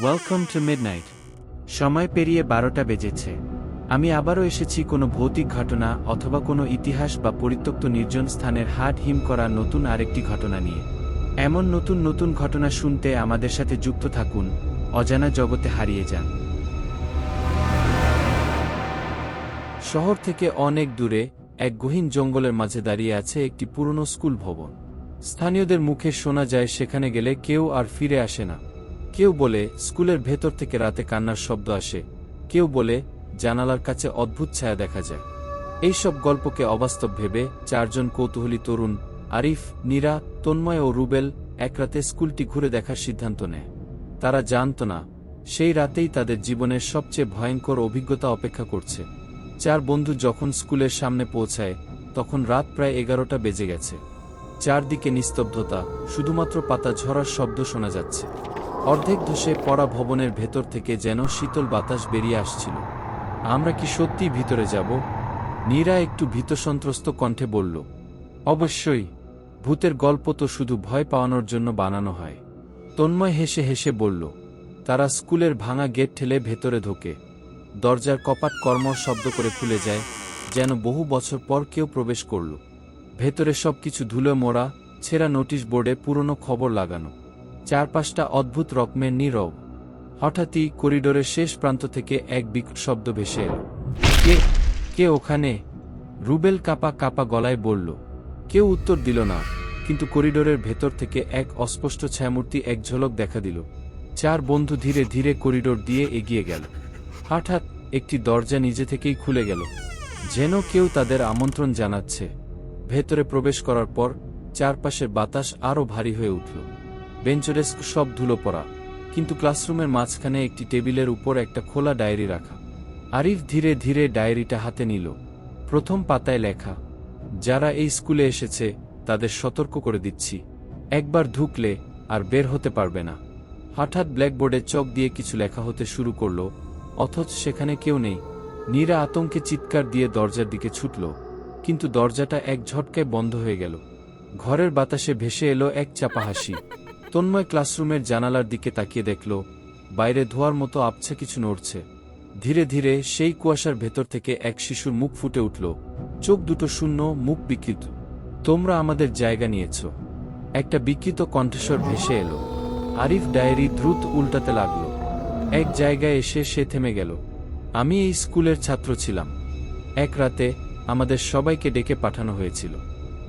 Welcome to midnight. সময় পেরিয়ে 12টা বেজেছে। আমি আবারও এসেছি কোনো ভৌতিক ঘটনা অথবা কোনো ইতিহাস বা পরিত্যক্ত নির্জন স্থানের হাড় হিম করা নতুন আরেকটি ঘটনা নিয়ে। এমন নতুন নতুন ঘটনা শুনতে আমাদের সাথে যুক্ত থাকুন, অজানা জগতে হারিয়ে যান। শহর থেকে অনেক দূরে এক গহীন জঙ্গলের মাঝে দাঁড়িয়ে আছে একটি পুরনো স্কুল ভবন। স্থানীয়দের মুখে শোনা যায় সেখানে গেলে কেউ আর ফিরে আসে না। কেউ বলে স্কুলের ভেতর থেকে রাতে কান্নার শব্দ আসে, কেউ বলে জানালার কাছে অদ্ভুত ছায়া দেখা যায়। এইসব গল্পকে অবাস্তব ভেবে চারজন কৌতূহলী তরুণ আরিফ, নীরা, তন্ময় ও রুবেল এক রাতে স্কুলটি ঘুরে দেখার সিদ্ধান্ত নেয়। তারা জানত না সেই রাতেই তাদের জীবনের সবচেয়ে ভয়ঙ্কর অভিজ্ঞতা অপেক্ষা করছে। চার বন্ধু যখন স্কুলের সামনে পৌঁছায় তখন রাত প্রায় 11টা বেজে গেছে। চারদিকে নিস্তব্ধতা, শুধুমাত্র পাতা ঝরার শব্দ শোনা যাচ্ছে। অর্ধেক ধসে পড়া ভবনের ভেতর থেকে যেন শীতল বাতাস বেরিয়ে আসছিল। আমরা কি সত্যিই ভিতরে যাব? নীরা একটু ভীতসন্ত্রস্ত কণ্ঠে বলল, অবশ্যই, ভূতের গল্প তো শুধু ভয় পাওয়ানোর জন্য বানানো হয়। তন্ময় হেসে হেসে বলল। তারা স্কুলের ভাঙা গেট ঠেলে ভেতরে ঢোকে। দরজার কপাট কর্মর শব্দ করে খুলে যায়, যেন বহু বছর পর কেউ প্রবেশ করল। ভেতরে সবকিছু ধুলো মোড়া, ছেঁড়া নোটিশ বোর্ডে পুরনো খবর লাগানো। চারপাশটা অদ্ভুত রকমের নীরব। হঠাৎই করিডোরের শেষ প্রান্ত থেকে এক বিকট শব্দ ভেসে এল। কে কে ওখানে? রুবেল কাঁপা কাঁপা গলায় বলল। কেউ উত্তর দিল না, কিন্তু করিডোরের ভেতর থেকে এক অস্পষ্ট ছায়ামূর্তি এক ঝলক দেখা দিল। চার বন্ধু ধীরে ধীরে করিডোর দিয়ে এগিয়ে গেল। হঠাৎ একটি দরজা নিজে থেকেই খুলে গেল, যেন কেউ তাদের আমন্ত্রণ জানাচ্ছে। ভেতরে প্রবেশ করার পর চারপাশের বাতাস আরও ভারী হয়ে উঠল। বেঞ্চডেস্ক সব ধুলো পড়া, কিন্তু ক্লাসরুমের মাঝখানে একটি টেবিলের উপর একটা খোলা ডায়েরি রাখা। আরিফ ধীরে ধীরে ডায়েরিটা হাতে নিল। প্রথম পাতায় লেখা, যারা এই স্কুলে এসেছে তাদের সতর্ক করে দিচ্ছি, একবার ঢুকলে আর বের হতে পারবে না। হঠাৎ ব্ল্যাকবোর্ডে চক দিয়ে কিছু লেখা হতে শুরু করল, অথচ সেখানে কেউ নেই। নীরা আতঙ্কে চিৎকার দিয়ে দরজার দিকে ছুটল, কিন্তু দরজাটা এক ঝটকায় বন্ধ হয়ে গেল। ঘরের বাতাসে ভেসে এলো এক চাপা হাসি। তন্ময় ক্লাসরুমের জানালার দিকে তাকিয়ে দেখল, বাইরে ধোয়ার মতো আবছা কিছু নড়ছে। ধীরে ধীরে সেই কুয়াশার ভেতর থেকে এক শিশুর মুখ ফুটে উঠল, চোখ দুটো শূন্য, মুখ বিকৃত। তোমরা আমাদের জায়গা নিয়েছ, একটা বিকৃত কণ্ঠস্বর ভেসে এলো। আরিফ ডায়েরি দ্রুত উল্টাতে লাগল। এক জায়গায় এসে সে থেমে গেল। আমি এই স্কুলের ছাত্র ছিলাম। এক রাতে আমাদের সবাইকে ডেকে পাঠানো হয়েছিল।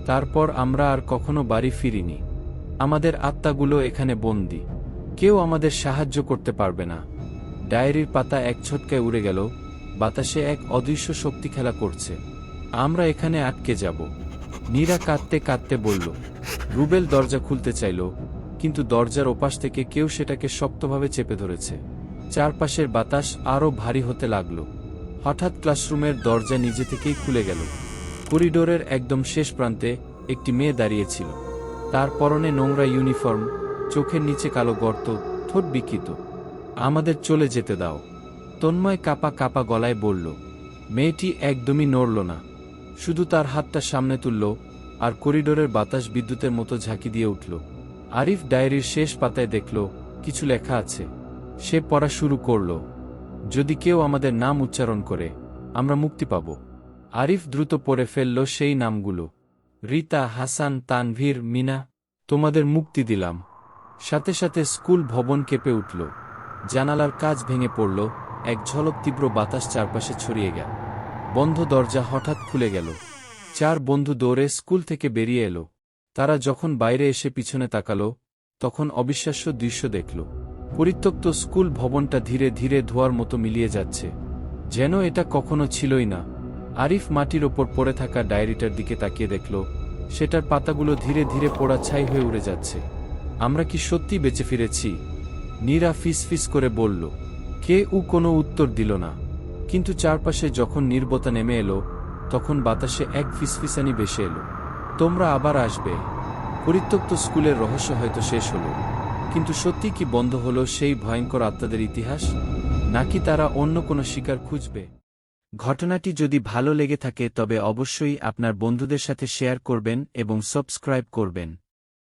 তারপর আমরা আর কখনো বাড়ি ফিরিনি। আমাদের আত্মাগুলো এখানে বন্দী। কেউ আমাদের সাহায্য করতে পারবে না। ডায়েরির পাতা এক ঝটকায় উড়ে গেল। বাতাসে এক অদৃশ্য শক্তি খেলা করছে। আমরা এখানে আটকে যাব। নীরা কাঁদতে কাঁদতে বলল। রুবেল দরজা খুলতে চাইল, কিন্তু দরজার ওপাশ থেকে কেউ সেটাকে শক্তভাবে চেপে ধরেছে। চারপাশের বাতাস আরও ভারী হতে লাগল। হঠাৎ ক্লাসরুমের দরজা নিজে থেকেই খুলে গেল। করিডোরের একদম শেষ প্রান্তে একটি মেয়ে দাঁড়িয়েছিল। তার পরনে নোংরা ইউনিফর্ম, চোখের নিচে কালো গর্ত, ঠোঁট বিকৃত। আমাদের চলে যেতে দাও, তন্ময় কাঁপা কাঁপা গলায় বলল। মেয়েটি একদমই নড়ল না, শুধু তার হাতটা সামনে তুলল, আর করিডোরের বাতাস বিদ্যুতের মতো ঝাঁকি দিয়ে উঠল। আরিফ ডায়েরির শেষ পাতায় দেখল কিছু লেখা আছে। সে পড়া শুরু করল, যদি কেউ আমাদের নাম উচ্চারণ করে আমরা মুক্তি পাব। আরিফ দ্রুত পড়ে ফেলল সেই নামগুলো। রিতা, হাসান, তানভীর, মিনা, তোমাদের মুক্তি দিলাম। সাথে সাথে স্কুল ভবন কেঁপে উঠল। জানালার কাঁচ ভেঙে পড়ল, এক ঝলক তীব্র বাতাস চারপাশে ছড়িয়ে গেল। বন্ধ দরজা হঠাৎ খুলে গেল। চার বন্ধু দৌড়ে স্কুল থেকে বেরিয়ে এলো। তারা যখন বাইরে এসে পিছনে তাকালো, তখন অবিশ্বাস্য দৃশ্য দেখল। পরিত্যক্ত স্কুল ভবনটা ধীরে ধীরে ধোয়ার মতো মিলিয়ে যাচ্ছে, যেন এটা কখনো ছিলই না। আরিফ মাটির ওপর পড়ে থাকা ডায়েরিটার দিকে তাকিয়ে দেখল, সেটার পাতাগুলো ধীরে ধীরে পোড়া ছাই হয়ে উড়ে যাচ্ছে। আমরা কি সত্যি বেঁচে ফিরেছি? নীরা ফিসফিস করে বলল। কেউ কোনো উত্তর দিল না, কিন্তু চারপাশে যখন নীরবতা নেমে এলো, তখন বাতাসে এক ফিসফিসানি ভেসে এলো। তোমরা আবার আসবে। পরিত্যক্ত স্কুলের রহস্য হয়তো শেষ হলো, কিন্তু সত্যি কি বন্ধ হলো সেই ভয়ঙ্কর আত্মাদের ইতিহাস, নাকি তারা অন্য কোনো শিকার খুঁজবে? ঘটনাটি যদি ভালো লেগে থাকে তবে অবশ্যই আপনার বন্ধুদের সাথে শেয়ার করবেন এবং সাবস্ক্রাইব করবেন।